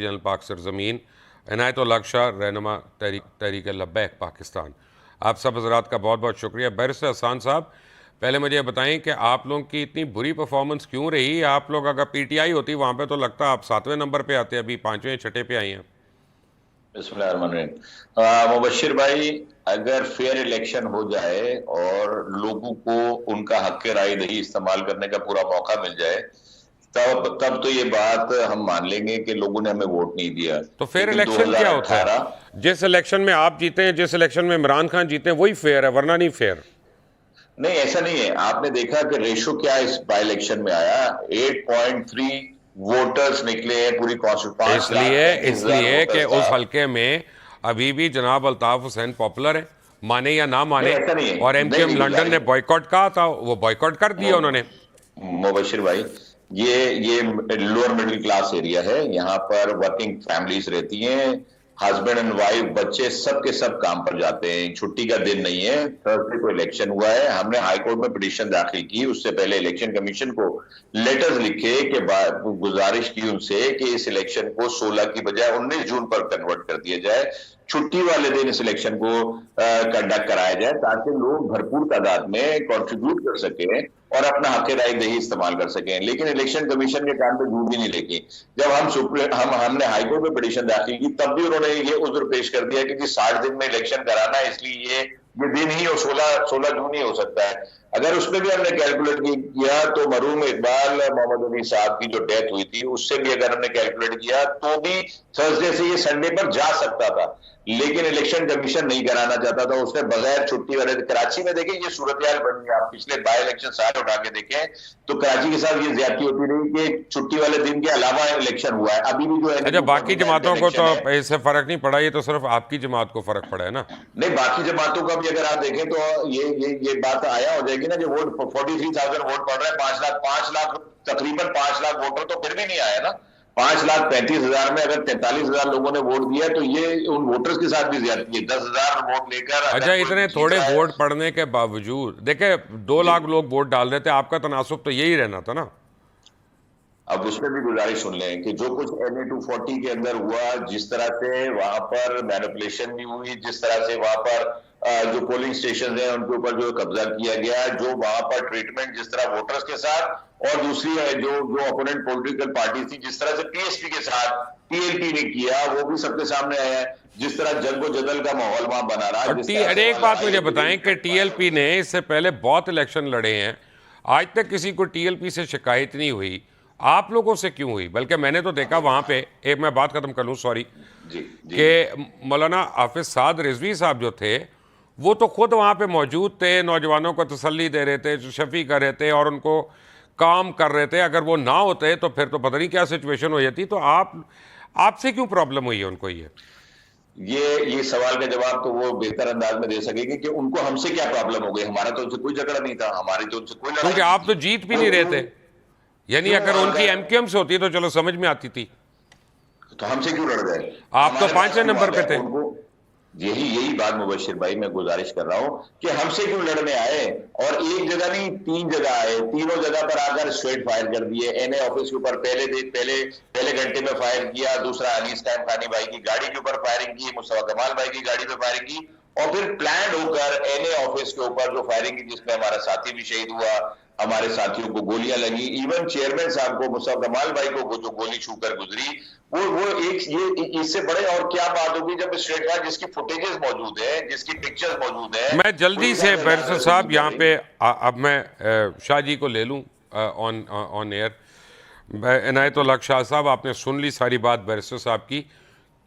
Regional पाक सरजमीन इनायतुल्लाह शाह रहनुमा तहरीक लब्बैक पाकिस्तान, आप सब हजरात का बहुत बहुत शुक्रिया। बैरिस्टर हसन साहब, पहले मुझे ये बताएं कि आप लोगों की इतनी बुरी परफॉर्मेंस क्यों रही? आप लोग अगर पीटीआई होती वहाँ पे तो लगता आप 7वें नंबर पे आते, अभी 5वें 6ठे पे आई हैं। मुबशिर भाई, अगर फेयर इलेक्शन हो जाए और लोगों को उनका हक राय दही इस्तेमाल करने का पूरा मौका मिल जाए, तब तो ये बात हम मान लेंगे कि लोगों ने हमें वोट नहीं दिया। तो फेयर लेकिन इलेक्शन क्या होता है? 2018 जिस इलेक्शन में आप जीते हैं, जिस इलेक्शन में इमरान खान जीते हैं, वही फेयर है, वरना नहीं फेयर। नहीं, ऐसा नहीं है। आपने देखा कि रेशो क्या इस बाई इलेक्शन में आया, 8.3 वोटर्स निकले हैं पूरी कॉन्स्टिट्यूंसी, इसलिए 5,35,000 इसलिए कि वोटर्स था। उस हल्के में अभी भी जनाब अल्ताफ हुसैन पॉपुलर है, माने या ना नहीं, माने। ऐसा नहीं है। और नहीं एमक्यूएम नहीं, लंदन ने गुजारिश बॉयकॉट कहा था, वो बॉयकॉट कर दिया उन्होंने। मुबशिर भाई, ये लोअर मिडिल क्लास एरिया है। यहाँ पर वर्किंग फैमिलीज रहती हैं, हस्बैंड एंड वाइफ, बच्चे सब के सब काम पर जाते हैं। छुट्टी का दिन नहीं है। थर्सडे को इलेक्शन हुआ है। हमने हाई कोर्ट में पिटीशन दाखिल की, उससे पहले इलेक्शन कमीशन को लेटर्स लिखे कि गुजारिश की उनसे कि इस इलेक्शन को 16 की बजाय 19 जून पर कन्वर्ट कर दिया जाए, छुट्टी वाले दिन इस इलेक्शन को कंडक्ट कराया जाए, ताकि लोग भरपूर तादाद में कंट्रीब्यूट कर सकें और अपना हक राय दही इस्तेमाल कर सकें। लेकिन इलेक्शन कमीशन के कान पे जूं भी नहीं लेगी। जब हमने हाईकोर्ट में पिटीशन दाखिल की, तब भी उन्होंने ये उज्र पेश कर दिया कि 60 दिन में इलेक्शन कराना है, इसलिए ये दिन ही और 16 जून ही हो सकता है। अगर उसमें भी हमने कैलकुलेट किया तो मरूम इकबाल मोहम्मद अली साहब की जो डेथ हुई थी, उससे भी अगर हमने कैलकुलेट किया तो भी थर्सडे से ये संडे पर जा सकता था। लेकिन इलेक्शन कमीशन नहीं कराना चाहता था, उसने बगैर छुट्टी वाले। कराची में देखें ये सूरत हाल बनी है। आप पिछले बाई इलेक्शन सारे उठा के देखें तो कराची के साथ ये ज्यादती होती रही कि छुट्टी वाले दिन के अलावा इलेक्शन हुआ है। अभी भी जो है, अच्छा, बाकी जमातों को तो इससे फर्क नहीं पड़ा, ये तो सिर्फ आपकी जमात को फर्क पड़ा है ना। नहीं, बाकी जमातों का भी अगर आप देखें तो ये बात आया हो जाएगी ना। जो वोट 43,000 वोट पड़ रहा है, 5 लाख तकरीबन 5 लाख वोटर तो फिर भी नहीं आया ना। 5,35,000 में अगर 43,000 लोगों ने वोट दिया तो ये उन वोटर्स के साथ भी ज्यादती है। 10,000 वोट लेकर अच्छा, अगर इतने कोई जीत थोड़े रहा है। वोट पड़ने के बावजूद देखे 2 लाख लोग वोट डाल देते, आपका तनासुब तो यही रहना था ना। अब उसमें भी गुजारिश सुन लें कि जो कुछ NA 240 के अंदर हुआ, जिस तरह से वहां पर मैनिपुलेशन भी हुई, जिस तरह से वहां पर जो पोलिंग स्टेशन है उनके ऊपर जो कब्जा किया गया, जो वहां पर ट्रीटमेंट जिस तरह वोटर्स के साथ, और दूसरी है जो अपोनेंट पॉलिटिकल पार्टी थी, जिस तरह से PSP के साथ TLP ने किया, वो भी सबके सामने आया है। जिस तरह जंगो जदल का माहौल वहां बना रहा है, जिस तरह अरे, से एक वहां बात लड़ाई मुझे होती बताएं कि रही। टीएलपी ने इससे पहले बहुत इलेक्शन लड़े हैं, आज तक किसी को टीएलपी से शिकायत नहीं हुई, आप लोगों से क्यों हुई? बल्कि मैंने तो देखा वहां पे, एक मैं बात खत्म कर लूं, सॉरी, जी जी। कि मौलाना हाफिज साद रिजवी साहब जो थे, वो तो खुद वहां पे मौजूद थे, नौजवानों को तसल्ली दे रहे थे, शफी कर रहे थे और उनको काम कर रहे थे। अगर वो ना होते तो फिर तो पता नहीं क्या सिचुएशन हो जाती। तो आपसे क्यों प्रॉब्लम हुई है उनको? ये सवाल का जवाब तो वो बेहतर अंदाज में दे सकेगी कि उनको हमसे क्या प्रॉब्लम हो गई। हमारा तो उनसे कोई झगड़ा नहीं था, हमारी तो उनसे कोई लड़ाई क्योंकि नहीं आप तो थी। जीत भी वो नहीं रहे क्यों थे। यानी क्यों अगर उनकी अगर एमक्यूएम से होती तो चलो समझ में आती थी। तो हमसे क्यों लड़ गए? आप तो हमारे पास 5वें क्यों आ नंबर पे गए थे। उनको? यही बात मुबशिर भाई मैं गुजारिश कर रहा हूं कि हमसे क्यों लड़ने आए। और एक जगह नहीं, 3 जगह आए। तीनों जगह पर आकर स्ट्रेट फायर कर दिए। NA ऑफिस के ऊपर पहले घंटे में फायर किया। दूसरा अनीस कायम खानी भाई की गाड़ी के ऊपर फायरिंग की, मुस्तफा कमाल भाई की गाड़ी पे फायरिंग की, और फिर प्लान होकर NA ऑफिस के ऊपर जो फायरिंग की, जिसमें हमारा साथी भी शहीद हुआ, हमारे साथियों को गोलियां लगी। इवन चेयरमैन साहब को, मुस्तफा कमाल भाई को जो गोली छूकर गुजरी, वो एक ये इससे बड़े और क्या बात होगी जब स्ट्रेट फायर जिसकी फुटेजेस मौजूद है, जिसकी पिक्चर्स मौजूद है, मैं जल्दी कोई से क्या बैरिस्टर दहशतगर्दी साहब नहीं कर यहाँ रही। पे अब मैं शाह जी को ले लूँ on on air. Inayatullah Shah साहब, आपने सुन ली सारी बात बैरिस्टर साहब की।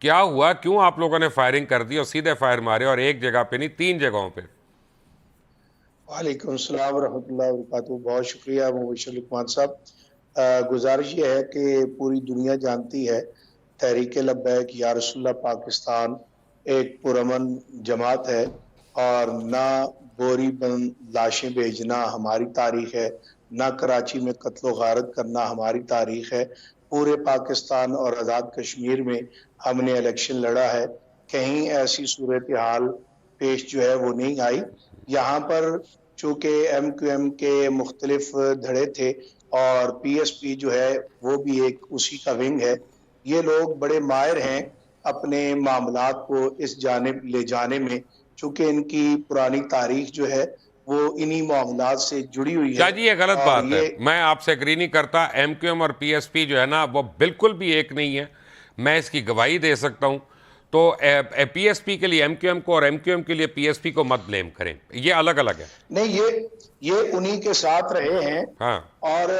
क्या हुआ, क्यों आप लोगों ने फायरिंग कर दी और सीधे फायर मारे, और एक जगह पे नहीं 3 जगहों पे? वालेकुम सलाम रहमतुल्लाहि व बरकातहू। बहुत शुक्रिया मुबशिर लुकमान साहब। गुजारिश ये है कि पूरी दुनिया जानती है तहरीक लब्बैक या रसूलुल्लाह पाकिस्तान एक पुरअमन जमात है, और ना बोरी बंद लाशें भेजना हमारी तारीख है, ना कराची में कत्ल गारत करना हमारी तारीख है। पूरे पाकिस्तान और आज़ाद कश्मीर में हमने इलेक्शन लड़ा है। कहीं ऐसी सूरत हाल पेश जो है वो नहीं आई। यहाँ पर चूँकि MQM के मुख्तलिफ धड़े थे और PSP जो है वो भी एक उसी का विंग है, ये लोग बड़े माहिर हैं अपने मामलात को इस जानिब ले जाने में, चूंकि इनकी पुरानी तारीख जो है वो इन्हीं मामलात से जुड़ी हुई है। शाह जी ये गलत और बात है, ये मैं आपसे एग्री नहीं करता। एमक्यूएम और पीएसपी जो है ना वो बिल्कुल भी एक नहीं है, मैं इसकी गवाही दे सकता हूं। तो पीएसपी के लिए एमक्यूएम को और एमक्यूएम के लिए पीएसपी को मत ब्लेम करें, ये अलग अलग है। नहीं, ये उन्हीं के साथ रहे हैं। हाँ और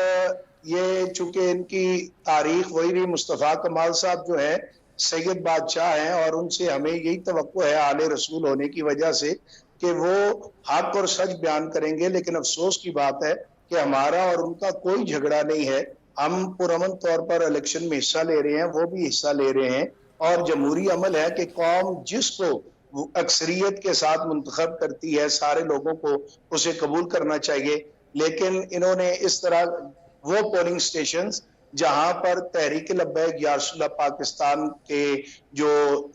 ये चूंकि इनकी तारीख वही रही, मुस्तफ़ा कमाल साहब जो है सैयद बादशाह हैं, और उनसे हमें यही तवक्को है आले रसूल होने की वजह से कि वो हक और सच बयान करेंगे। लेकिन अफसोस की बात है कि हमारा और उनका कोई झगड़ा नहीं है। हम पुरअमन तौर पर इलेक्शन में हिस्सा ले रहे हैं, वो भी हिस्सा ले रहे हैं, और जमहूरी अमल है कि कौम जिसको वो अक्सरियत के साथ मुंतखब करती है, सारे लोगों को उसे कबूल करना चाहिए। लेकिन इन्होंने इस तरह वो पोलिंग स्टेशन जहां पर तहरीक लब्बैक या रसूलुल्लाह पाकिस्तान के जो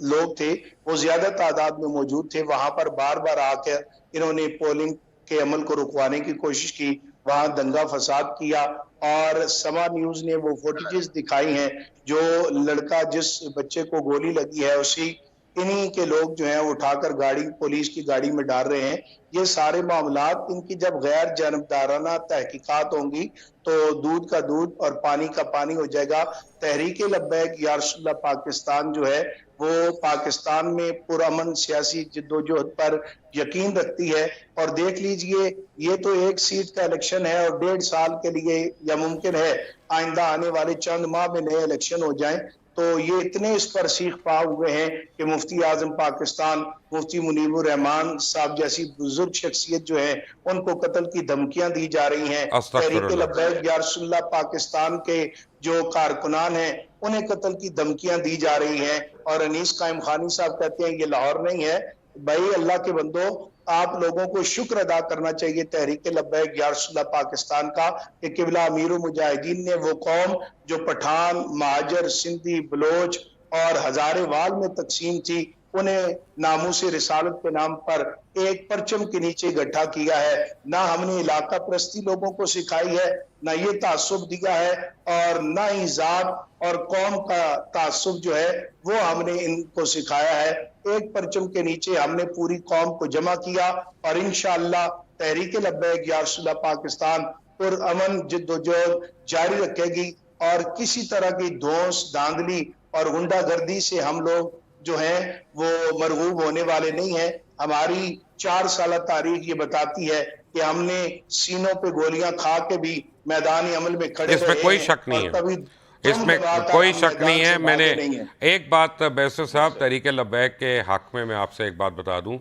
लोग थे वो ज्यादा तादाद में मौजूद थे, वहां पर बार बार आकर इन्होंने पोलिंग के अमल को रुकवाने की कोशिश की, वहां दंगा फसाद किया। और समा न्यूज ने वो फुटेजेस दिखाई हैं, जो लड़का जिस बच्चे को गोली लगी है उसी इन्हीं के लोग जो है उठाकर गाड़ी पुलिस की गाड़ी में डाल रहे हैं। ये सारे मामलात इनकी जब गैर जानबदाराना तहकीकात होंगी तो दूध का दूध और पानी का पानी हो जाएगा। तहरीक लब्बैक या रसूलुल्लाह पाकिस्तान जो है वो पाकिस्तान में पुरअमन सियासी जद्दोजहद पर यकीन रखती है। और देख लीजिए, ये तो एक सीट का इलेक्शन है और 1.5 साल के लिए, या मुमकिन है आइंदा आने वाले चंद माह में नए इलेक्शन हो जाएं। तो ये इतने इस पर सीख पा हुए हैं कि मुफ्ती आजम पाकिस्तान मुफ्ती मुनीबुर रहमान साहब जैसी बुजुर्ग शख्सियत जो है उनको कत्ल की धमकियां दी जा रही हैं। तहरीक अस्तगफिरुल्लाह। लब्बैक या रसूलुल्लाह पाकिस्तान के जो कारकुनान हैं उन्हें कत्ल की धमकियां दी जा रही हैं। और अनीस कायम खानी साहब कहते हैं ये लाहौर नहीं है। भाई अल्लाह के बंदो, आप लोगों को शुक्र अदा करना चाहिए तहरीक लब्बैक या रसूलुल्लाह पाकिस्तान का कि किबला अमीर मुजाहिदीन ने वो कौम जो पठान, महाजर, सिंधी, बलोच और हजारेवाल में तकसीम थी, उन्हें नामूस रिसालत के नाम पर एक परचम के नीचे इकट्ठा किया है। ना हमने इलाका परस्ती लोगों को सिखाई है, ना ये तासुब दिया है, और ना ही जात और कौम का तासुब जो है वो हमने इनको सिखाया है। एक परचम के नीचे हमने पूरी कौम को जमा किया और इंशाअल्लाह तहरीक लब्बैक या रसूलुल्लाह पाकिस्तान पुरअमन जिद्दोजहद जारी रखेगी। और किसी तरह की धौंस धांधली और गुंडागर्दी से हम लोग जो हैं वो मरगूब होने वाले नहीं हैं। हमारी 4 साल तारीख ये बताती है कि हमने सीनों पे गोलियां खा के भी मैदानी अमल में खड़े इसमें रहे कोई हैं शक नहीं और है, कभी इसमें कोई शक नहीं है। मैंने नहीं है। एक बात बैरिस्टर साहब तहरीक लब्बैक के हक में मैं आपसे एक बात बता दूं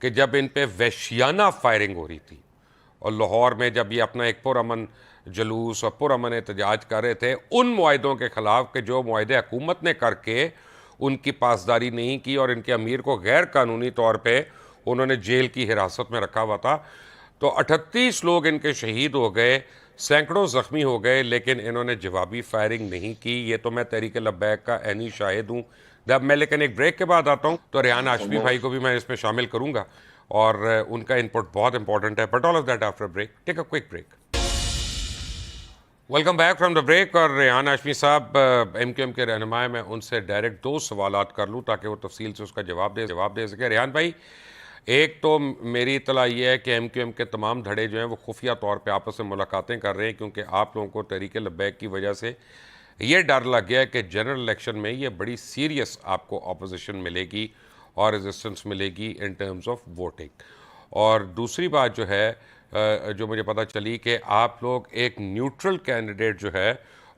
कि जब इन पे वहशियाना फायरिंग हो रही थी और लाहौर में जब ये अपना एक पुरअमन जुलूस और पुरअमन एहतजाज कर रहे थे उन मुआहिदों के ख़िलाफ़ कि जो मुआहिदे हुकूमत ने करके उनकी पासदारी नहीं की और इनके अमीर को गैर कानूनी तौर पे उन्होंने जेल की हिरासत में रखा हुआ था, तो 38 लोग इनके शहीद हो गए, सैकड़ों ज़ख्मी हो गए, लेकिन इन्होंने जवाबी फायरिंग नहीं की। ये तो मैं तहरीक लब्बैक का ऐनी शाहिद हूँ। जब मैं लेकिन एक ब्रेक के बाद आता हूँ तो रेहान हाशमी भाई को भी मैं इसमें शामिल करूँगा और उनका इनपुट बहुत इंपॉर्टेंट है। But all of that after break. Take a quick break. Welcome back from the break. और रेहान हाशमी साहब एमक्यूएम के रहनुमा, मैं उनसे डायरेक्ट 2 सवालात कर लूँ ताकि वो तफसील से उसका जवाब दे सके। रेहान भाई, एक तो मेरी इतला ये है कि एमक्यूएम के तमाम धड़े जो हैं वो खुफिया तौर पे आपस में मुलाकातें कर रहे हैं क्योंकि आप लोगों को तहरीक लब्बैक की वजह से ये डर लग गया है कि जनरल इलेक्शन में ये बड़ी सीरियस आपको अपोजिशन मिलेगी और रेजिस्टेंस मिलेगी इन टर्म्स ऑफ वोटिंग। और दूसरी बात जो है जो मुझे पता चली कि आप लोग एक न्यूट्रल कैंडिडेट जो है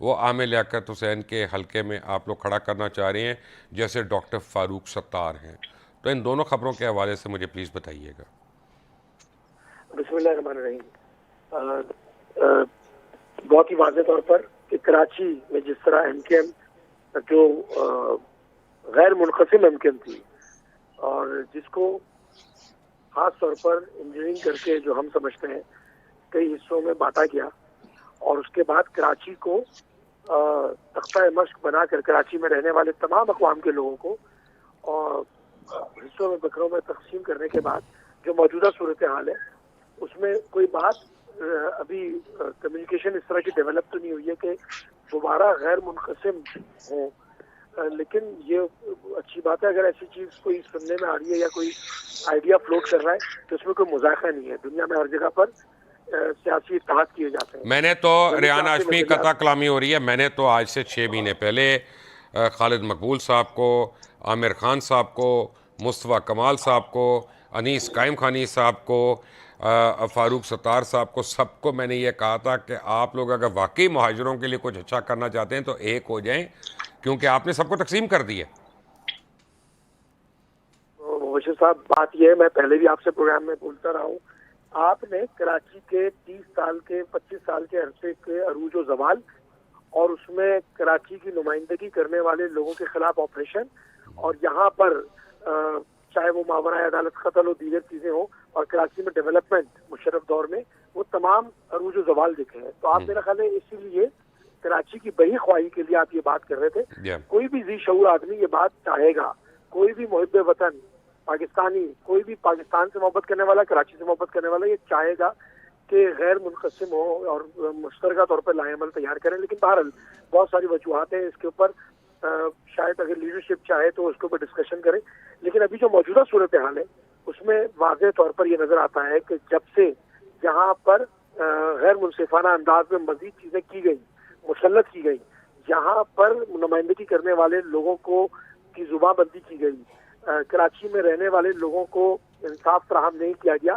वो आमिर लियाकत हुसैन के हलके में आप लोग खड़ा करना चाह रहे हैं, जैसे डॉक्टर फारूक सत्तार हैं। तो इन दोनों खबरों के हवाले से मुझे प्लीज़ बताइएगा। बिस्मिल्लाहिर्रहमानिर्रहीम। बहुत ही वाज़ेह तौर पर कि कराची में जिस तरह एमकेएम जो गैर मुनक़सिम एमकेएम थी और जिसको खास तौर पर इंजीनियरिंग करके जो हम समझते हैं कई हिस्सों में बांटा गया और उसके बाद कराची को तख्ता मश्क बनाकर कराची में रहने वाले तमाम अक़वाम के लोगों को और हिस्सों में बकरों में तकसीम करने के बाद जो मौजूदा सूरत हाल है उसमें कोई बात अभी कम्युनिकेशन इस तरह की डेवलप तो नहीं हुई है कि दोबारा गैर मुनक़सिम हो लेकिन ये अच्छी बात है अगर ऐसी चीज कोई सुनने में आ रही है या कोई आइडिया फ्लोट कर रहा है तो उसमें कोई मुजाहिरा नहीं है। दुनिया में हर जगह पर सियासी इत्तेहाद किए जाते हैं। मैंने तो रेहान आपके हाशमी नजरिया- कता कलामी हो रही है, मैंने तो आज से 6 महीने पहले खालिद मकबूल साहब को, आमिर खान साहब को, मुस्तफ़ा कमाल साहब को, अनीस कायम खानी साहब को, फ़ारूक सत्तार साहब को, सबको मैंने ये कहा था कि आप लोग अगर वाकई मुहाजिरों के लिए कुछ अच्छा करना चाहते हैं तो एक हो जाएं, क्योंकि आपने सबको तकसीम कर दिया। मुबशिर साहब, बात यह है, मैं पहले भी आपसे प्रोग्राम में बोलता रहा हूँ, आपने कराची के 30 साल के 25 साल के अरसे के अरूज व जवाल और उसमें कराची की नुमाइंदगी करने वाले लोगों के खिलाफ ऑपरेशन और यहाँ पर चाहे वो मावरा अदालत कत्ल हो, दीगर चीजें हो और कराची में डेवलपमेंट मुशर्रफ दौर में, वो तमाम अरूज व जवाल दिखे हैं। तो आप मेरा ख्याल है इसीलिए कराची की बड़ी ख्वाही के लिए आप ये बात कर रहे थे। कोई भी जी शऊर आदमी ये बात चाहेगा, कोई भी मुहिब्बे वतन पाकिस्तानी, कोई भी पाकिस्तान से मोहब्बत करने वाला, कराची से मोहब्बत करने वाला ये चाहेगा कि गैर मुनक़सिम हो और मुश्तरका तौर पर लाएमल तैयार करें। लेकिन बहरहाल बहुत सारी वजूहत हैं इसके ऊपर, शायद अगर लीडरशिप चाहे तो उसके ऊपर डिस्कशन करें। लेकिन अभी जो मौजूदा सूरत हाल है उसमें वाज़ेह तौर पर यह नजर आता है कि जब से जहाँ पर गैर मुनसिफाना अंदाज में मजीद चीजें की गई, मुसल्लत की गई, जहाँ पर नुमाइंदगी करने वाले लोगों को की जुबानबंदी की गई, कराची में रहने वाले लोगों को इंसाफ फराहम नहीं किया गया,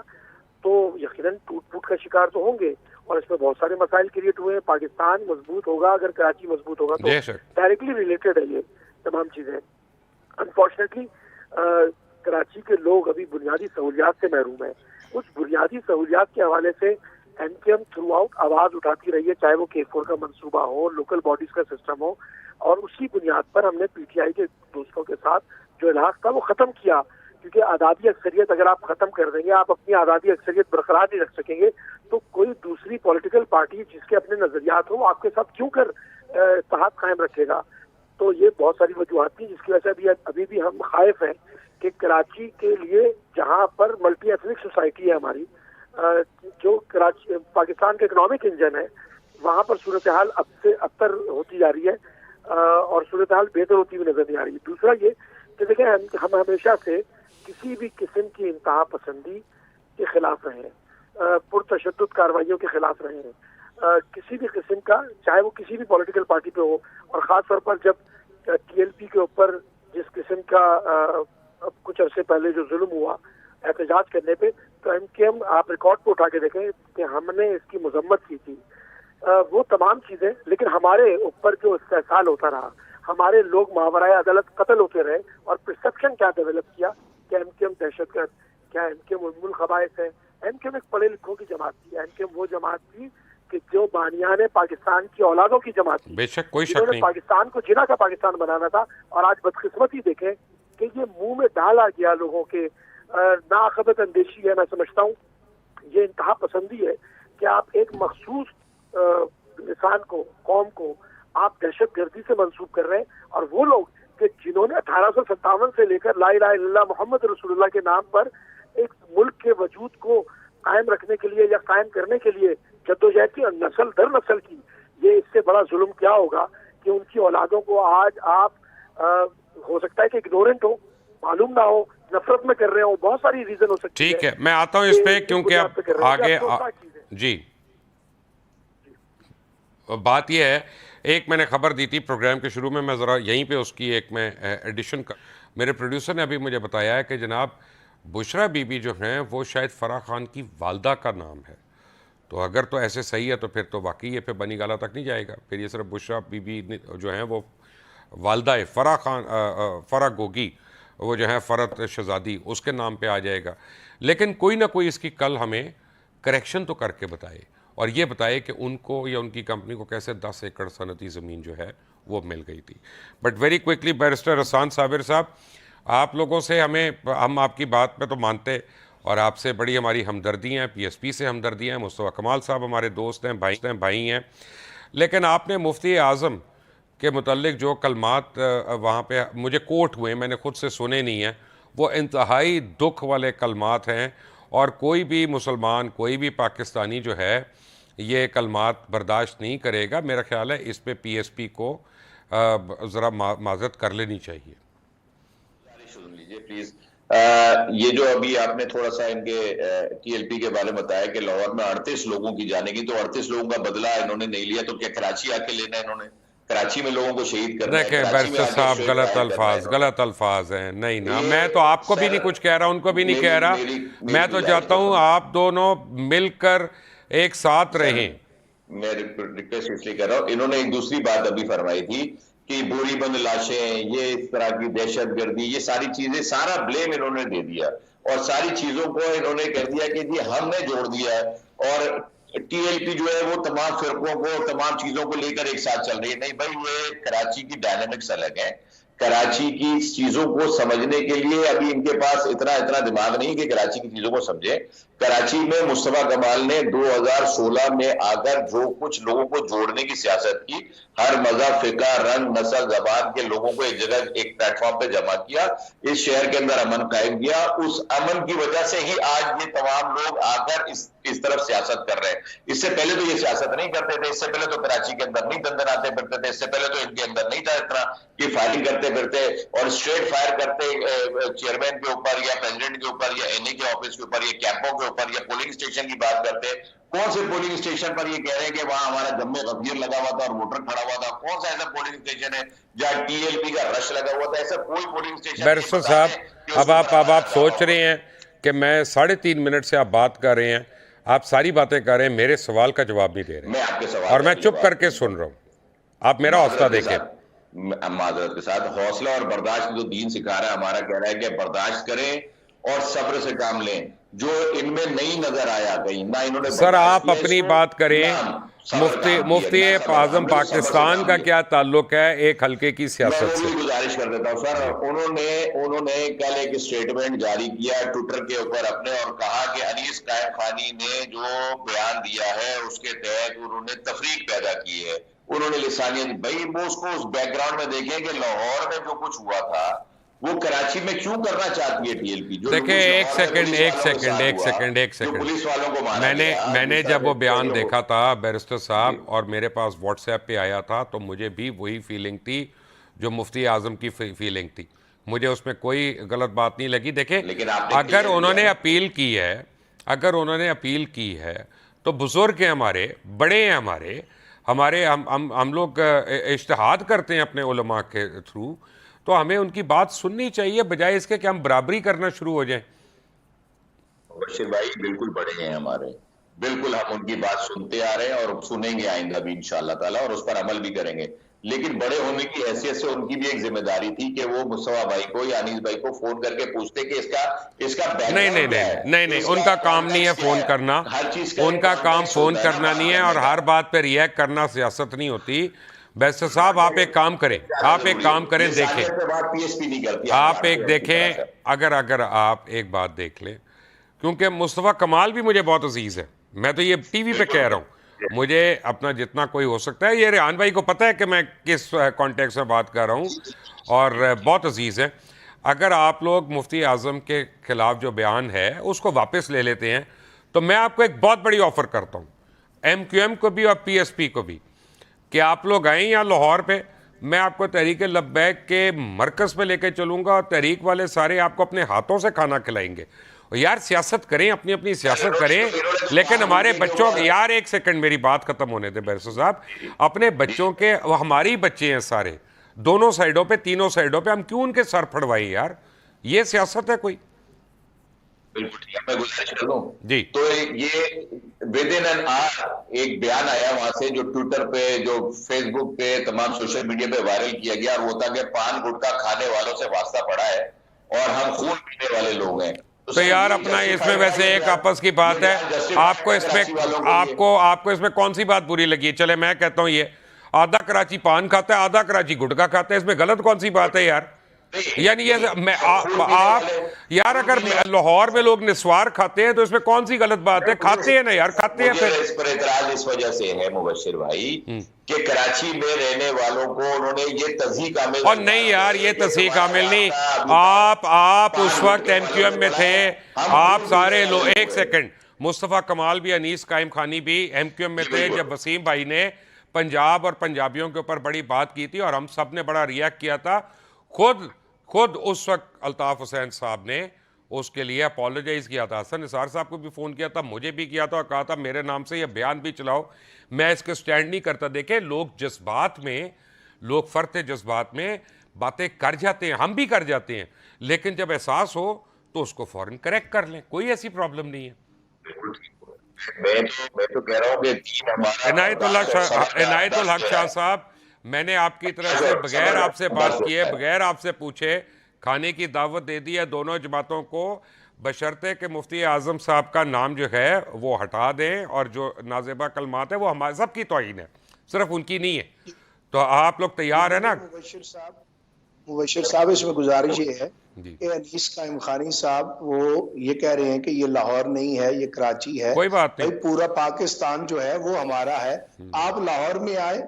तो यकीनन टूट फूट का शिकार तो होंगे और इसमें बहुत सारे मसाइल क्रिएट हुए हैं। पाकिस्तान मजबूत होगा अगर कराची मजबूत होगा, तो डायरेक्टली रिलेटेड है ये तमाम चीजें। अनफॉर्चुनेटली कराची के लोग अभी बुनियादी सहूलियात से महरूम है। उस बुनियादी सहूलियात के हवाले से एनकेएम थ्रू आउट आवाज उठाती रही है, चाहे वो K4 का मंसूबा हो, लोकल बॉडीज का सिस्टम हो, और उसी बुनियाद पर हमने पीटीआई के दोस्तों के साथ जो इलाक़ था वो खत्म किया। क्योंकि आज़ादी अक्सरियत अगर आप खत्म कर देंगे, आप अपनी आज़ादी अक्सरियत बरकरार नहीं रख सकेंगे, तो कोई दूसरी पॉलिटिकल पार्टी जिसके अपने नजरियात हो आपके साथ क्यों कर इत्तेहाद कायम रखेगा। तो ये बहुत सारी वजूहत थी जिसकी वजह से अभी भी हम खाइफ हैं कि कराची के लिए, जहाँ पर मल्टी एथनिक सोसाइटी है हमारी, जो कराची पाकिस्तान का इकोनॉमिक इंजन है, वहाँ पर सूरत हाल अब से अबतर होती जा रही है और सूरत हाल बेहतर होती हुई नजर नहीं आ रही। दूसरा ये कि देखें, हम हमेशा से किसी भी किस्म की इंतहा पसंदी के खिलाफ रहे हैं, पुरतशद्दुद कार्रवाइयों के खिलाफ रहे हैं, किसी भी किस्म का, चाहे वो किसी भी पॉलिटिकल पार्टी पे हो। और ख़ास तौर पर जब TLP के ऊपर जिस किस्म का कुछ अरसे पहले जो जुल्म हुआ एहतजाज करने पे, तो एनकेएम, आप रिकॉर्ड को उठा के देखें कि हमने इसकी मजम्मत की थी, वो तमाम चीजें। लेकिन हमारे ऊपर जो इस्तेहसाल होता रहा, हमारे लोग मावराए अदालत कत्ल होते रहे और परसेप्शन क्या डेवलप किया कि एनकेएम दहशतगर्द, क्या एनकेएम उम्मुल खबाइस है। एनकेएम एक पढ़े लिखों की जमात थी, एनकेएम वो जमात थी कि जो बानियाने पाकिस्तान की औलादों की जमात थी, बेशक कोई शक जिन्होंने नहीं, पाकिस्तान को जिना का पाकिस्तान बनाना था। और आज बदकिस्मती देखें कि ये मुंह में डाला गया लोगों के, नाखबत अंदेशी है। मैं समझता हूँ ये इंतहा पसंदी है कि आप एक मखसूस इंसान को, कौम को आप दहशत गर्दी से मंसूब कर रहे हैं। और वो लोग कि जिन्होंने 1857 से लेकर ला इलाहा इल्लल्लाह मोहम्मद रसूलुल्लाह के नाम पर एक मुल्क के वजूद को कायम रखने के लिए या कायम करने के लिए जद्दोजहद की, नस्ल दर नस्ल की, ये इससे बड़ा जुल्म क्या होगा कि उनकी औलादों को आज आप हो सकता है कि इग्नोरेंट हो, मालूम ना हो, नफरत में कर रहे हो, बहुत सारी रीजन हो सकती है। ठीक है, मैं आता हूँ इस पे, क्योंकि अब आगे जी बात यह है, एक मैंने खबर दी थी प्रोग्राम के शुरू में, मैं ज़रा यहीं पे उसकी एक मैं एडिशन कर, मेरे प्रोड्यूसर ने अभी मुझे बताया है कि जनाब बुशरा बीबी जो हैं वो शायद फ़राह खान की वालदा का नाम है। तो अगर तो ऐसे सही है तो फिर तो वाकई ये फिर बनी गाला तक नहीं जाएगा, फिर ये सिर्फ बुशरा बीबी जो हैं वो वालदा फ़राह खान, फ़राह गोगी, वो जो है फ़रत शहज़ादी, उसके नाम पे आ जाएगा। लेकिन कोई ना कोई इसकी कल हमें करेक्शन तो करके बताए और ये बताए कि उनको या उनकी कंपनी को कैसे 10 एकड़ सनती ज़मीन जो है वो मिल गई थी। But very quickly, barrister Hasan Sabir साहब, आप लोगों से हम आपकी बात पे तो मानते और आपसे बड़ी हमारी हमदर्दी हैं, PSP से हमदर्दी हैं, मुस्तफ़ा कमाल साहब हमारे दोस्त हैं, भाई हैं, लेकिन आपने मुफ्ती आज़म के मुतल्लिक जो कलमात वहाँ पे मुझे कोट हुए, मैंने ख़ुद से सुने नहीं हैं, वो इंतहाई दुख वाले कलमात हैं और कोई भी मुसलमान, कोई भी पाकिस्तानी जो है ये कलमात बर्दाश्त नहीं करेगा। मेरा ख्याल है इस पे PSP को ज़रा माजरत कर लेनी चाहिए। सुन लीजिए प्लीज। ये जो अभी आपने थोड़ा सा इनके टीएलपी के बारे में बताया कि लाहौर में 38 लोगों की जाने की, तो 38 लोगों का बदला इन्होंने नहीं लिया, तो क्या कराची आके लेना है इन्होंने? कराची में लोगों को शहीद करना है, देखें कराची में बैरिस्टर आके साहब, स्ट्रेट गलत फायर करना है इन्होंने। गलत अल्फाज हैं। नहीं ना, ये मैं तो आपको भी सर, नहीं कुछ कह रहा, उनको भी नहीं मेरी कह रहा। मेरी मैं तो गुजारिश चाहता हूँ सुनो। आप दोनों मिलकर एक साथ सर, रहें। मैं रिक्वेस्ट इसलिए कर रहा हूँ, इन्होंने एक दूसरी बात अभी फरमाई थी कि बोरी बंद लाशें, ये इस तरह की दहशतगर्दी, ये सारी चीजें, सारा ब्लेम इन्होंने दे दिया और सारी चीजों को इन्होंने कह दिया कि जी हमने जोड़ दिया है, और टीएलपी जो है वो तमाम फिरकों को, तमाम चीजों को लेकर एक साथ चल रही है। नहीं भाई, ये कराची की डायनेमिक्स अलग है। कराची की चीजों को समझने के लिए अभी इनके पास इतना इतना दिमाग नहीं कि कराची की चीजों को समझे। कराची में मुस्तफा कमाल ने 2016 में आकर जो कुछ लोगों को जोड़ने की सियासत की, हर मजहब, फिका, रंग, नस्ल, जबान के लोगों को एक जगह, एक प्लेटफॉर्म पे जमा किया, इस शहर के अंदर अमन कायम किया। उस अमन की वजह से ही आज ये तमाम लोग आकर इस तरफ सियासत कर रहे हैं। इससे पहले तो ये सियासत नहीं करते थे, इससे पहले तो कराची के अंदर नहीं दंदनाते फिरते थे, इससे पहले तो इनके अंदर नहीं था इतना कि फायरिंग करते फिरते और स्ट्रेट फायर करते चेयरमैन के ऊपर या प्रेसिडेंट के ऊपर या एनए के ऑफिस के ऊपर या कैंपों के ऊपर या पोलिंग स्टेशन की बात करते। कौन से पोलिंग स्टेशन पर ये कह रहे हैं कि वहां हमारा जम्मे गफीर लगा हुआ था और वोटर खड़ा हुआ था? कौन सा ऐसा पोलिंग स्टेशन है जहां टीएलपी का रश लगा हुआ था? ऐसा कोई पोलिंग स्टेशन बैरिस्टर साहब, अब आप सोच रहे हैं कि मैं 3.5 मिनट से आप बात कर रहे हैं, आप सारी बातें कर रहे हैं, मेरे सवाल का जवाब नहीं दे रहे, मैं आपके सवाल और मैं चुप करके सुन रहा हूँ। आप मेरा हौसला देखें। माजरत के साथ, हौसला और बर्दाश्त जो दीन सिखा रहा है, हमारा कह रहा है कि बर्दाश्त करें और सब्र से काम लें। जो इनमें नहीं नजर आया कहीं ना, इन्होंने सर आप अपनी बात करें, मुफ्ती आजम पाकिस्तान पाकिस्तान का क्या ताल्लुक है एक हल्के की मैं सियासत वो से? भी गुजारिश कर देता हूँ सर। उन्होंने कल एक स्टेटमेंट जारी किया ट्विटर के ऊपर अपने, और कहा कि अनीस कायम खानी ने जो बयान दिया है उसके तहत उन्होंने तफरीक पैदा की है, उन्होंने लिसानियत। भाई वो उसको उस बैकग्राउंड में देखें कि लाहौर में जो कुछ हुआ था वो कराची में क्यों करना चाहती है टीएलपी? जो देखिए, एक सेकंड, पुलिस वालों को मारा गया, मैंने जिस जब वो तरह बयान से देखा था बैरिस्टर साहब, और मेरे पास व्हाट्सएप पे आया था, तो मुझे भी वही फीलिंग थी जो मुफ्ती आजम की फीलिंग थी। मुझे उसमें कोई गलत बात नहीं लगी। देखें, लेकिन आपने अगर उन्होंने अपील की है, तो बुजुर्ग हैं हमारे, बड़े हैं हमारे हम लोग इज्तिहाद करते हैं अपने उलमा के थ्रू, तो हमें उनकी बात सुननी चाहिए, बजाय इसके कि हम बराबरी करना शुरू हो जाएं। बशीर भाई बिल्कुल बड़े हैं हमारे, बिल्कुल हम उनकी बात सुनते आ रहे हैं और सुनेंगे आइंदा भी इंशाअल्लाह ताला, और उस पर अमल भी करेंगे। लेकिन बड़े होने की हैसियत से उनकी भी एक जिम्मेदारी थी कि वो मुस्तफा भाई को या अनीस भाई को फोन करके पूछते कि इसका बैकग्राउंड क्या है। नहीं, उनका काम नहीं है फोन करना, उनका काम फोन करना नहीं है, और हर बात पे रिएक्ट करना सियासत नहीं होती। बैरिस्टर साहब, आप एक काम करें, देखें, आप एक देखें, अगर आप एक बात देख लें, क्योंकि मुस्तफ़ा कमाल भी मुझे बहुत अजीज़ है, मैं तो ये टीवी पे कह रहा हूँ, मुझे अपना जितना कोई हो सकता है, ये रेहान भाई को पता है कि मैं किस कॉन्टेक्स्ट में बात कर रहा हूँ, और बहुत अजीज़ है। अगर आप लोग मुफ्ती आज़म के ख़िलाफ़ जो बयान है उसको वापस ले लेते हैं, तो मैं आपको एक बहुत बड़ी ऑफ़र करता हूँ, MQM को भी और PSP को भी, कि आप लोग आएँ यहाँ लाहौर पे, मैं आपको तहरीक लब्बैक के मरकज़ पे लेके चलूँगा, और तहरीक वाले सारे आपको अपने हाथों से खाना खिलाएंगे। और यार सियासत करें, अपनी सियासत करें, लेकिन हमारे बच्चों, यार एक सेकंड मेरी बात ख़त्म होने दें बैरिस्टर साहब, अपने बच्चों के, हमारी बच्चे हैं सारे, दोनों साइडों पे, तीनों साइडों पे, हम क्यों उनके सर फड़वाएं यार? ये सियासत है कोई? बिल्कुल ठीक है, मैं गुजारिश कर लूं जी। तो ये विद इन एन आवर एक बयान आया वहां से, जो ट्विटर पे, जो फेसबुक पे, तमाम सोशल मीडिया पे वायरल किया गया, और वो था कि पान गुटखा खाने वालों से वास्ता पड़ा है और हम खून पीने वाले लोग हैं। तो यार अपना इसमें वैसे एक आपस की बात है, आपको इसमें कौन सी बात बुरी लगी? चले मैं कहता हूँ, ये आधा कराची पान खाता है, आधा कराची गुटखा खाता है, इसमें गलत कौन सी बात है यार? यानी ये आप यार, अगर लाहौर में लोग निस्वार खाते हैं तो इसमें कौन सी गलत बात है? खाते हैं ना यार, खाते हैं। फिर इस पर एतराज इस वजह से है मुबश्शिर भाई कि कराची में रहने वालों को उन्होंने ये तज़हीक आमिल, और नहीं यार, ये तज़हीक आमिल नहीं, आप उस वक्त MQM में थे, आप सारे लोग, एक सेकंड, मुस्तफ़ा कमाल भी, अनीस कायम खानी भी MQM में थे जब वसीम भाई ने पंजाब और पंजाबियों के ऊपर बड़ी बात की थी और हम सब ने बड़ा रिएक्ट किया था। खुद उस वक्त अल्ताफ हुसैन साहब ने उसके लिए अपोलोजाइज किया था। हसन निसार साहब को भी फ़ोन किया था, मुझे भी किया था और कहा था मेरे नाम से ये बयान भी चलाओ, मैं इसके स्टैंड नहीं करता। देखें, लोग जज्बात में, लोग फर्ते जज्बात में बातें कर जाते हैं, हम भी कर जाते हैं, लेकिन जब एहसास हो तो उसको फौरन करेक्ट कर लें, कोई ऐसी प्रॉब्लम नहीं है। मैं तो कह रहा हूँ कि दीन हमारा इनायतुल्लाह हक शाह साहब, मैंने आपकी तरफ से बगैर आपसे बात किए, बगैर आपसे पूछे खाने की दावत दे दी है दोनों जमातों को, बशर्ते कि मुफ्ती आजम साहब का नाम जो है वो हटा दें और जो नाजेबा कलमात है वो हमारे सबकी तौहीन है, सिर्फ उनकी नहीं है। तो आप लोग तैयार है ना? मुबशिर साहब, इसमें गुजारिश ये है कि अनीस कायम खानी साहब वो ये कह रहे हैं कि ये लाहौर नहीं है, ये कराची है। कोई बात नहीं, भाई पूरा पाकिस्तान जो है वो हमारा है। आप लाहौर में आए,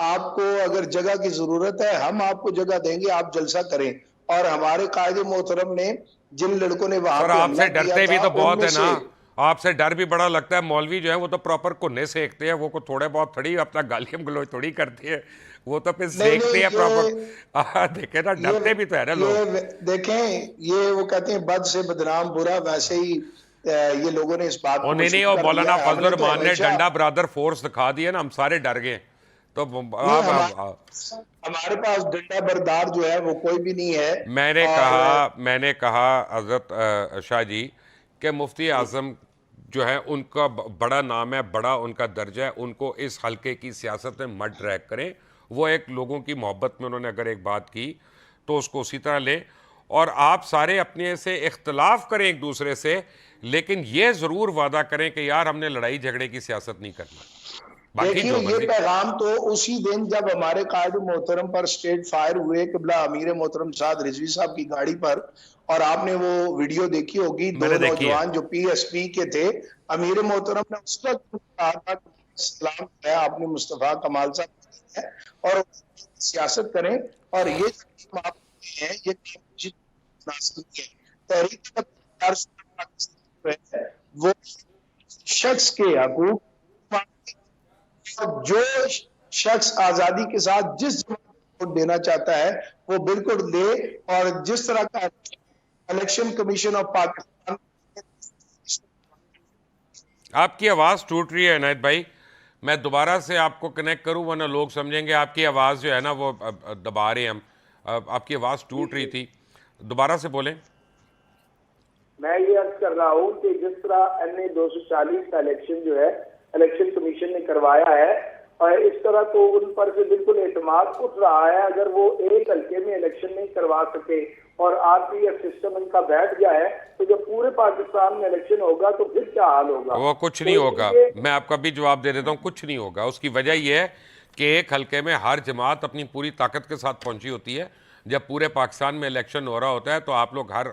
आपको अगर जगह की जरूरत है हम आपको जगह देंगे, आप जलसा करें। और हमारे कायदे मोहतरम ने जिन लड़कों ने वहां सर पे आपसे डरते भी तो बहुत है ना, से आपसे डर भी बड़ा लगता है। मौलवी जो है वो तो प्रॉपर कुन्ने सेकते हैं, वो को थोड़े बहुत थोड़ी अपना गालियम गलोच थोड़ी करते हैं, वो तो फिर सेकते हैं प्रॉपर। देखे ना, डरते भी तो है ना लोग। देखें, ये वो कहते हैं बद से बदनाम बुरा, वैसे ही ये लोगों ने इस बात को नहीं, और मौलाना फजल रहमान ने डंडा ब्रदर फोर्स दिखा दिया ना, हम सारे डर गए। तो हमारे पास डंडा बरदार जो है वो कोई भी नहीं है। मैंने कहा हजरत शाह जी कि मुफ्ती आजम जो है उनका बड़ा नाम है, बड़ा उनका दर्जा है, उनको इस हल्के की सियासत में मत ड्रैग करें। वो एक लोगों की मोहब्बत में उन्होंने अगर एक बात की तो उसको उसी तरह लें, और आप सारे अपने से इख्तलाफ करें एक दूसरे से, लेकिन ये ज़रूर वादा करें कि यार हमने लड़ाई झगड़े की सियासत नहीं करना। देखिए, ये पैगाम तो उसी दिन जब हमारे कायद मोहतरम पर स्टेट फायर हुए किबला अमीर मोहतरम साद रिजवी साहब की गाड़ी पर, और आपने वो वीडियो देखी होगी, दो नौजवान जो PSP के थे, अमीर मोहतरम ने उस वक्त कहा था सलाम है आपने मुस्तफा कमाल साहब है और सियासत करें, और ये है ये तहरीक वो शख्स के हकूक, जो शख्स आजादी के साथ जिस वोट देना चाहता है वो बिल्कुल दे। और जिस तरह का इलेक्शन कमीशन ऑफ पाकिस्तान। आपकी आवाज टूट रही है इनायत भाई, मैं दोबारा से आपको कनेक्ट करूं, वरना लोग समझेंगे आपकी आवाज जो है ना वो दबा रहे हैं हम। आपकी आवाज टूट रही थी, दोबारा से बोलें। मैं ये अर्ज कर रहा हूँ कि जिस तरह NA 240 का इलेक्शन जो है इलेक्शन कमीशन ने करवाया है, और इस तरह तो उन पर से बिल्कुल एतमाद उठ रहा है। अगर वो एक हल्के में इलेक्शन नहीं करवा सके और RPF सिस्टम इनका बैठ जाए, तो जब पूरे पाकिस्तान में इलेक्शन होगा तो फिर क्या हाल होगा? वो कुछ नहीं होगा, मैं आपका भी जवाब दे देता हूँ, कुछ नहीं होगा। उसकी वजह यह है कि एक हल्के में हर जमात अपनी पूरी ताकत के साथ पहुंची होती है। जब पूरे पाकिस्तान में इलेक्शन हो रहा होता है तो आप लोग हर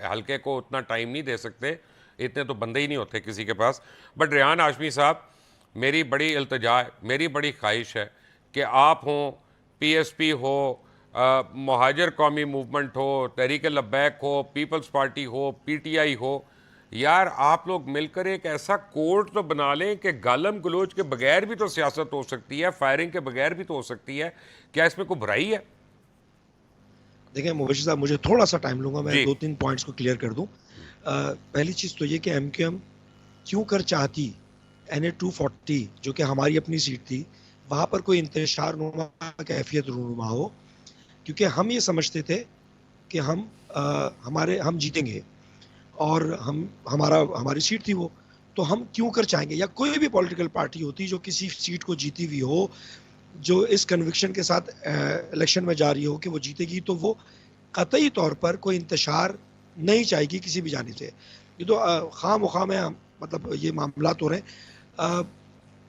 हल्के को उतना टाइम नहीं दे सकते, इतने तो बंदे ही नहीं होते किसी के पास। बट रेहान हाशमी साहब, मेरी बड़ी इल्तिजा है, मेरी बड़ी ख्वाहिश है कि आप हों, PSP हो, मुहाजिर कौमी मूवमेंट हो, तहरीक लब्बैक हो, पीपल्स पार्टी हो, PTI हो, यार आप लोग मिलकर एक ऐसा कोड तो बना लें कि गालम गलोच के बगैर भी तो सियासत हो सकती है, फायरिंग के बगैर भी तो हो सकती है। क्या इसमें कोई बुराई है? देखिए मुबशिर साहब, मुझे थोड़ा सा टाइम लूंगा, मैं 2-3 पॉइंट्स को क्लियर कर दूं। पहली चीज़ तो ये कि MQM क्यों कर चाहती NA 240 जो कि हमारी अपनी सीट थी, वहाँ पर कोई इंतशार नुमा कैफियत रूनुमा हो, क्योंकि हम ये समझते थे कि हम जीतेंगे और हमारी सीट थी वो, तो हम क्यों कर चाहेंगे, या कोई भी पॉलिटिकल पार्टी होती जो किसी सीट को जीती हुई हो, जो इस कन्विक्शन के साथ इलेक्शन में जा रही हो कि वो जीतेगी, तो वो कतई तौर पर कोई इंतशार नहीं चाहेगी किसी भी जानिब से। ये तो खाम में मतलब ये मामला हो रहे हैं,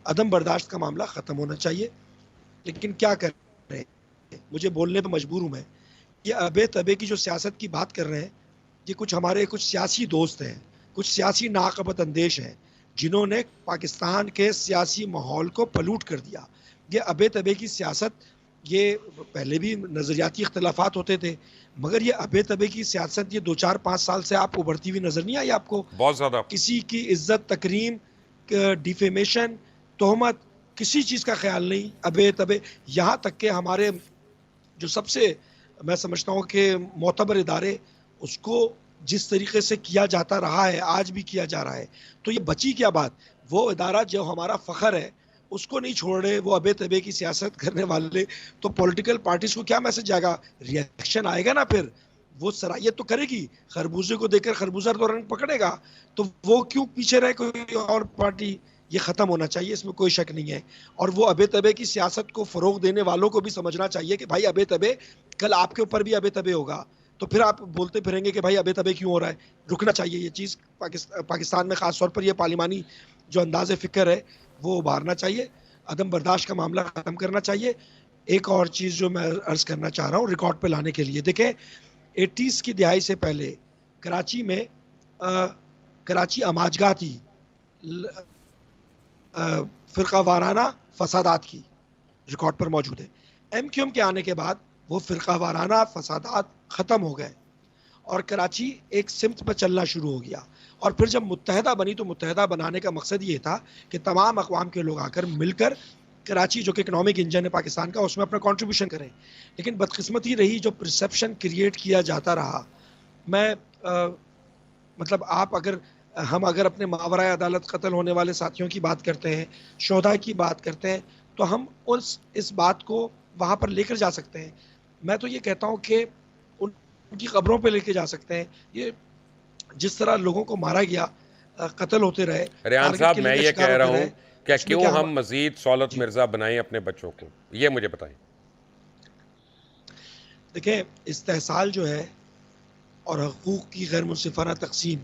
अदम बर्दाश्त का मामला ख़त्म होना चाहिए। लेकिन क्या कर रहे हैं, मुझे बोलने पर मजबूर हूँ मैं, ये अबे तबे की जो सियासत की बात कर रहे हैं, ये कुछ सियासी दोस्त हैं, कुछ सियासी नाक़बत अंदेश हैं, जिन्होंने पाकिस्तान के सियासी माहौल को पलूट कर दिया। ये अबे तबे की सियासत, ये पहले भी नज़रियाती इख्तलाफात होते थे, मगर ये अबे तबे की सियासत ये 2-4-5 साल से आपको उभरती हुई नज़र नहीं आई आपको? बहुत ज़्यादा। किसी की इज्जत तकरीम, डिफेमेशन, तोहमत, किसी चीज़ का ख्याल नहीं, अबे तबे, यहाँ तक के हमारे जो सबसे मैं समझता हूँ कि मोतबर इदारे, उसको जिस तरीके से किया जाता रहा है आज भी किया जा रहा है, तो ये बची क्या बात। वो इदारा जो हमारा फ़ख्र है उसको नहीं छोड़ रहे, वो अबे तबे की सियासत करने वाले, तो पॉलिटिकल पार्टीज को क्या मैसेज आएगा, रिएक्शन आएगा ना, फिर वो सराहियत तो करेगी, खरबूजे को देखकर खरबूजा तो रंग पकड़ेगा, तो वो क्यों पीछे रहे कोई और पार्टी। ये ख़त्म होना चाहिए, इसमें कोई शक नहीं है। और वो अबे तबे की सियासत को फ़रोग देने वालों को भी समझना चाहिए कि भाई अबे तबे कल आपके ऊपर भी अबे तबे होगा, तो फिर आप बोलते फिरेंगे कि भाई अबे तबे क्यों हो रहा है। रुकना चाहिए ये चीज़, पाकिस्तान में ख़ास तौर पर ये पार्लिमानी जो अंदाज़ फ़िक्र है वो उभारना चाहिए, अदम बर्दाश्त का मामला ख़त्म करना चाहिए। एक और चीज़ जो मैं अर्ज़ करना चाह रहा हूँ रिकॉर्ड पे लाने के लिए, देखें 80s की दिहाई से पहले कराची में कराची अमाजगाह थी फ़िरका वाराना फसादात की, रिकॉर्ड पर मौजूद है। MQM के आने के बाद वो फ़िरका वाराना फसादात ख़त्म हो गए और कराची एक सिमत पर चलना शुरू हो गया। और फिर जब मुत्तहदा बनी तो मुत्तहदा बनाने का मकसद ये था कि तमाम अक़वाम के लोग आकर मिलकर कराची जो कि इकनॉमिक इंजन है पाकिस्तान का उसमें अपना कंट्रीब्यूशन करें। लेकिन बदकिस्मती रही जो परसेप्शन क्रिएट किया जाता रहा, मैं मतलब आप अगर हम अगर अपने मावराए अदालत कत्ल होने वाले साथियों की बात करते हैं, शोधा की बात करते हैं, तो हम इस बात को वहाँ पर लेकर जा सकते हैं। मैं तो ये कहता हूँ कि उनकी खबरों पे लेके जा सकते हैं। ये जिस तरह लोगों को मारा गया, कत्ल होते रहे। रेहान साहब, मैं ये कह रहा हूँ क्या क्यों हम मजीद सौलत मिर्जा बनाएं अपने बच्चों को, ये मुझे बताएं। देखें, इस्तेहसाल जो है और हकूक़ की गैर मुनसिफाना तकसीम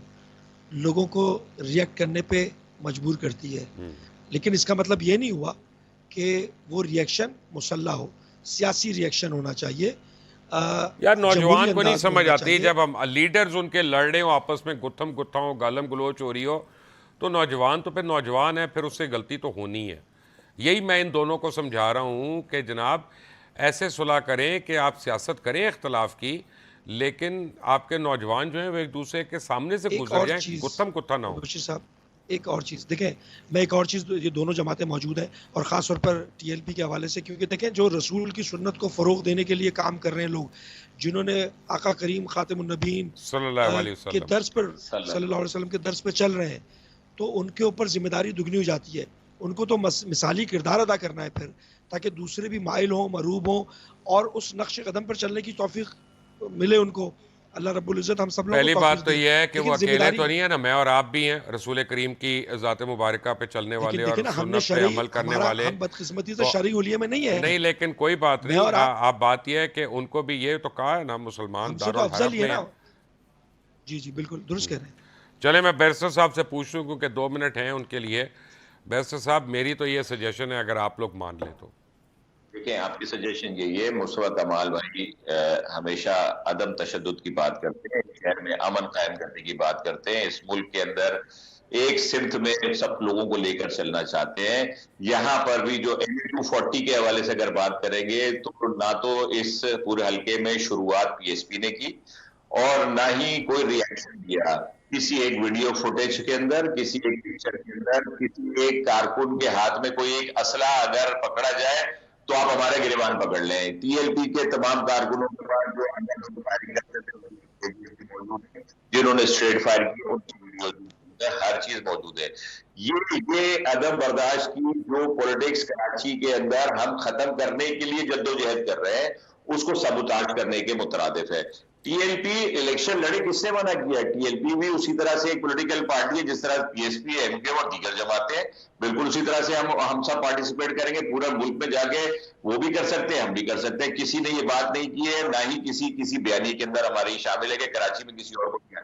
लोगों को रिएक्ट करने पे मजबूर करती है, लेकिन इसका मतलब ये नहीं हुआ कि वो रिएक्शन मुसल्लह हो। सियासी रिएक्शन होना चाहिए। यार नौजवान को नहीं समझ आती, जब हम लीडर्स उनके लड़ रहे हो, आपस में गुत्थम गुत्था हो, गालम गलोच हो रही हो, तो नौजवान तो फिर नौजवान है, फिर उससे गलती तो होनी है। यही मैं इन दोनों को समझा रहा हूँ कि जनाब ऐसे सुलह करें कि आप सियासत करें इख्तलाफ की, लेकिन आपके नौजवान जो हैं वो एक दूसरे के सामने से गुजर जाएं, गुत्थम गुत्था ना हो। साहब एक और चीज़ देखें, मैं एक और चीज़, ये दोनों जमातें मौजूद हैं और ख़ास तौर पर TLP के हवाले से, क्योंकि देखें जो रसूल की सुन्नत को फ़रोग़ देने के लिए काम कर रहे हैं लोग, जिन्होंने आका करीम ख़ातिमुन नबीन सल्लल्लाहु अलैहि वसल्लम के दर्स पर सल्लल्लाहु अलैहि वसल्लम के दर्स पर चल रहे हैं, तो उनके ऊपर जिम्मेदारी दुगनी हो जाती है। उनको तो मिसाली किरदार अदा करना है फिर, ताकि दूसरे भी माइल हों, मरूब हों और उस नक्श कदम पर चलने की तौफीक मिले उनको। अल्लाह रब्बुल इज़्ज़त हम सब लोगों को पहली बात तो ये है कि वो अकेले तो नहीं है ना, मैं और आप भी हैं रसूल करीम की ज़ात मुबारका पे चलने वाले और सुन्नत पे अमल करने वाले। हम बदकिस्मती से शरई हुलिये में नहीं है। नहीं, लेकिन कोई बात नहीं, आप बात ये है कि उनको भी ये तो कहा है ना, मुसलमान दारुल हरम में। जी जी बिल्कुल दुरुस्त कह रहे हैं। चले मैं बैरिस्टर साहब से पूछ लूँ क्योंकि 2 मिनट हैं उनके लिए। बैरिस्टर साहब, मेरी तो ये सजेशन है, अगर आप लोग मान लें तो। देखिए, आपकी सजेशन यही है, मुस्तफा कमाल भाई हमेशा अदम तशद्दुद की बात करते हैं, शहर में अमन कायम करने की बात करते हैं, इस मुल्क के अंदर एक सिमत में सब लोगों को लेकर चलना चाहते हैं। यहाँ पर भी जो NA-240 के हवाले से अगर बात करेंगे तो ना तो इस पूरे हल्के में शुरुआत PSP ने की और ना ही कोई रिएक्शन दिया। किसी एक वीडियो फुटेज के अंदर, किसी एक पिक्चर के अंदर, किसी एक कारकुन के हाथ में कोई एक असला अगर पकड़ा जाए तो आप हमारे गिरबान पकड़ लें। TLP के तमाम कारकुनों के पास जो अंदर फायरिंग करते थे, जिन्होंने स्ट्रेट फायर किया, हर चीज मौजूद है। ये अदम बर्दाश्त की जो पॉलिटिक्स कराची के अंदर हम खत्म करने के लिए जद्दोजहद कर रहे हैं, उसको सबूताज करने के मुतरादिफ है। TLP इलेक्शन लड़े, किसने मना किया? TLP भी उसी तरह से एक पॉलिटिकल पार्टी है जिस तरह PSP, MKM और दीगर जमातें हैं। बिल्कुल उसी तरह से हम सब पार्टिसिपेट करेंगे, पूरा मुल्क में जाके वो भी कर सकते हैं, हम भी कर सकते हैं। किसी ने ये बात नहीं की है, ना ही किसी बयानी के अंदर हमारी शामिल है कि कराची में किसी और को किया।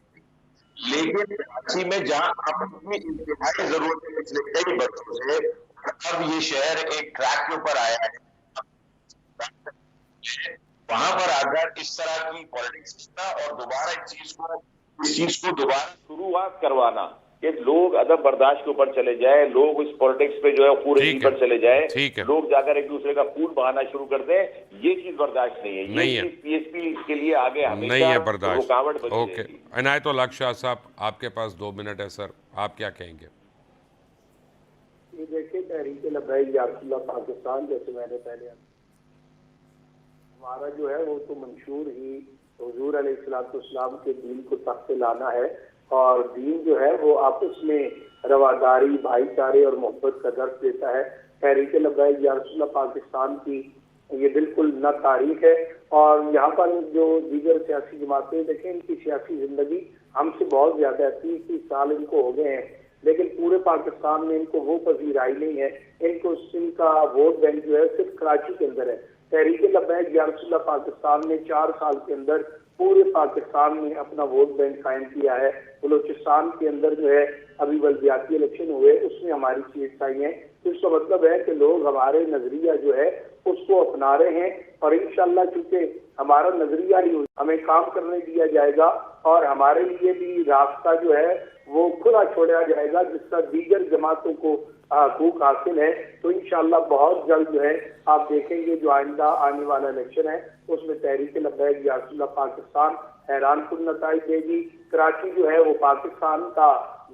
लेकिन कराची में जहां अपनी इंतहाई जरूरत है पिछले कई बरसों से, अब ये शहर एक ट्रैक के ऊपर आया है, वहां पर आकर इस तरह की पॉलिटिक्स करना और दोबारा इस चीज को दोबारा शुरुआत करवाना कि लोग अदब बर्दाश्त के ऊपर चले जाए, लोग इस पॉलिटिक्स पे जो है पूरे पर चले जाए, लोग जाकर एक दूसरे का खून बहाना शुरू कर दें, ये चीज बर्दाश्त नहीं है। ये चीज PSP के लिए आगे हमेशा नहीं है बर्दाश्त, रुकावट बनी ओके। इनायतुल्लाह शाह साहब, आपके पास 2 मिनट है सर, आप क्या कहेंगे? देखें तहरीक लब्बैक या रसूलुल्लाह पाकिस्तान, जैसे मैंने पहले हमारा जो है वो तो मंशूर ही हुजूर अलैहिस्सलाम के दीन को तख्ते लाना है, और दीन जो है वो आपस में रवादारी, भाईचारे और मोहब्बत का दर्स देता है। तहरीक लब्बैक या रसूलुल्लाह पाकिस्तान की ये बिल्कुल न तारीख है, और यहाँ पर जो दीगर सियासी जमातें देखें, इनकी सियासी जिंदगी हमसे बहुत ज्यादा है, 30 साल इनको हो गए हैं, लेकिन पूरे पाकिस्तान में इनको वो पजीराई नहीं है। इनको इनका वोट बैंक जो है सिर्फ कराची के अंदर है। तहरीक लब्बैक या रसूलुल्लाह पाकिस्तान ने 4 साल के अंदर पूरे पाकिस्तान में अपना वोट बैंक कायम किया है। बलूचिस्तान के अंदर जो है अभी बल्दियाती इलेक्शन हुए, उसमें हमारी सीट्स आई हैं, तो इसका मतलब है कि लोग हमारे नजरिया जो है उसको अपना रहे हैं, और इंशाल्लाह चूंकि हमारा नजरिया ही हमें काम करने दिया जाएगा, और हमारे लिए भी रास्ता जो है वो खुला छोड़ा जाएगा, जिसका दीगर जमातों को हकूक हासिल है। तो इंशाल्लाह बहुत जल्द जो है आप देखेंगे जो आइंदा आने वाला इलेक्शन है उसमें तहरीक लब्बैक या रसूलुल्लाह पाकिस्तान हैरान कुन नताइज देगी। कराची जो है वो पाकिस्तान का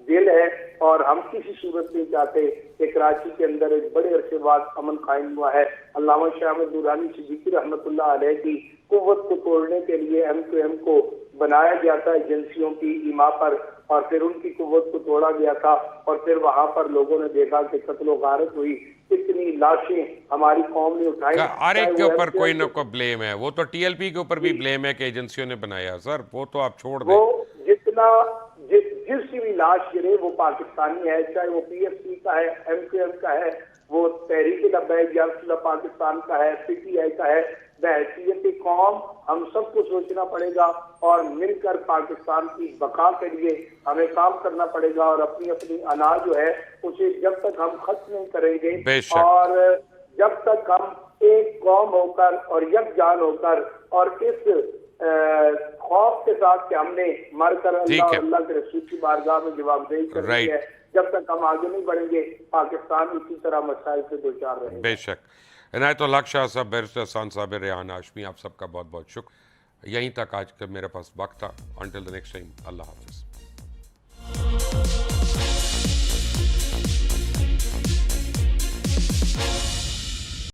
दिल है, और हम किसी सूरत नहीं चाहते कि कराची के अंदर एक बड़े अरसे बाद अमन कायम हुआ है। अल्लामा शाह अहमद दुरानी सिद्दीकी रहमतुल्लाह अलैह की कुव्वत को तोड़ने के लिए एमक्यूएम को बनाया गया था एजेंसियों की ईमा पर, और फिर उनकी कुव्वत को तोड़ा गया था, और फिर वहां पर लोगों ने देखा कि कत्लो गारत हुई, कितनी लाशें हमारी कौम ने उठाई। हर एक के ऊपर कोई न कोई ब्लेम है, वो तो टीएलपी के ऊपर भी ब्लेम है कि एजेंसियों ने बनाया। सर वो तो आप छोड़ दें। वो जितना जिसकी भी लाश गिरे वो पाकिस्तानी है, चाहे वो पीएफसी का है, एमक्यूएम का है, वो तहरीक लब्बैक या रसूलुल्लाह पाकिस्तान का है, पीटीआई का है। बहैसियत कौम हम सबको सोचना पड़ेगा, और मिलकर पाकिस्तान की बका के लिए हमें काम करना पड़ेगा, और अपनी अपनी अनाज जो है उसे जब तक हम खत्म नहीं करेंगे, और जब तक हम एक कौम होकर और यकजान होकर और इस खौफ के साथ कि हमने मरकर अल्लाह और अल्लाह के रसूल की बारगाह में जवाबदेही करनी है, जब तक हम आगे नहीं बढ़ेंगे पाकिस्तान इसी तरह मसाइल से दो चार रहेगा। बेशक। इनायतुल्लाह शाह साहब, बैरिस्टर एहसान साहब, रेहान हाशमी, आप सबका बहुत बहुत शुक्र। यहीं तक आज का मेरे पास वक्त था। अंटिल द नेक्स्ट टाइम, अल्लाह हाफिज़।